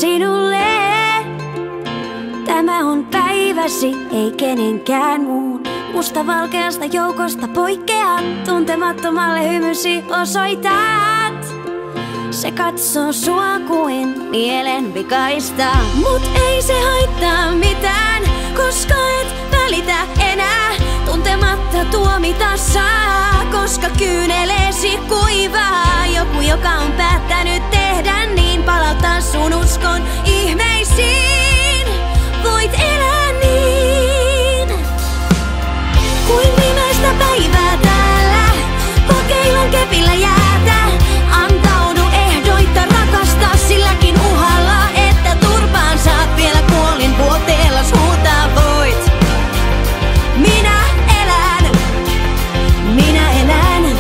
sinulle. Tämä on päiväsi, ei kenenkään muun. Mustavalkeasta joukosta poikkeat, tuntemattomalle hymysi osoitat. Se katsoo sua kuin mielen vikaista. Mut ei se haittaa mitään, koska et välitä enää. Tuntematta tuomita saa, koska kyyneleesi kuivaa. Joku, joka on päättänyt tehdä niin, palauttaa sun uskon ihmeisiin. Voit elää niin, kuin viimeistä päivää täällä. Kokeillaan kepillä jäätä. Antaudu ehdoitta rakastaa silläkin uhalla, että turpaan saat vielä kuolin vuoteellas huutaa voit. Minä elän, minä elän.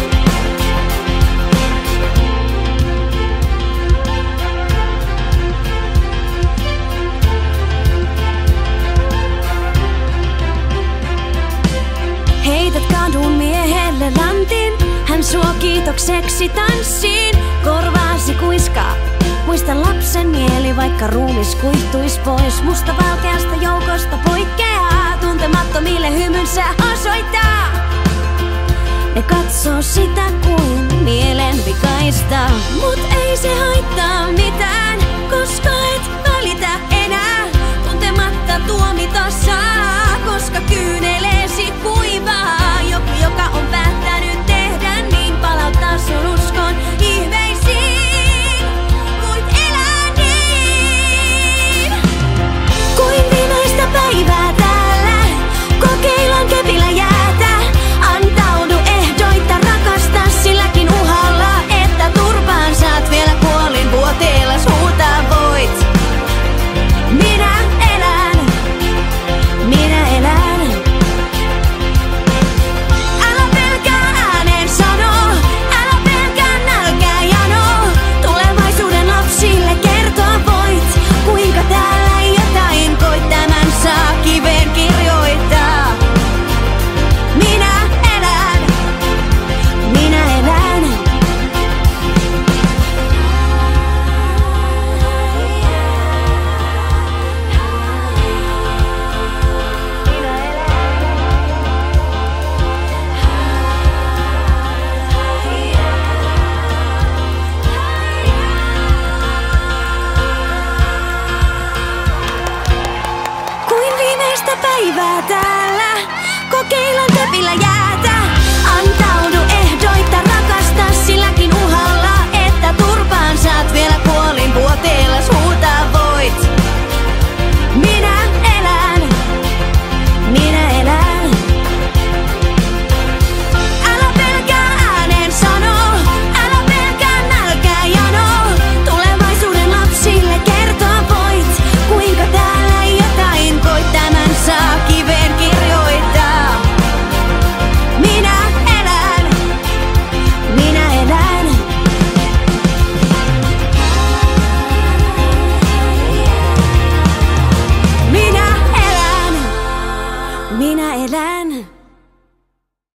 Heität kadun miehelle lantin, hän suo kiitokseksi tanssiin. Korvaasi kuiskaa, muista lapsen mieli, vaikka ruumis kuihtuis pois. Mustavalkeasta joukosta poikkeaa, tuntemattomille hymynsä osoittaa. Ne katsoo sitä kuin mielen vikaista. Mut ei se haittaa mitään, koska et välitä enää. Tuntematta tuomita saa, koska kyyneleesi kuivaa. Joku, joka on päättänyt tehdä niin, palauttaa sun uskon ihmeisiin. Voit elää niin, kuin viimeistä päivää täällä. Kokeillaan kepillä jäätä. Antaudu ehdoitta rakastaa silläkin uhalla, että turpaan saat vielä kuolin vuoteellas huutaa voit. Minä elän, minä elän. Älä pelkää ääneen sano, älä pelkää nälkää jano. Tulevaisuuden lapsille kertoa voit, kuinka täällä jotain koit, tämän saa kiveen kirjoittaa. Minä elän, minä elän. Kuin viimeistä päivää täällä, kokeillaan kepillä jäätä. Antaudu ehdoitta rakastaa silläkin uhalla, että turpaan saat vielä kuolin vuoteellas huutaa voit. Minä elän, minä elän. Älä pelkää ääneen sano, älä pelkää nälkää jano. Tulevaisuuden lapsille kertoa voit, kuinka täällä jotain koit, tämän saa kiveen kirjoittaa. Minä elän, minä elän. Minä elän, minä elän.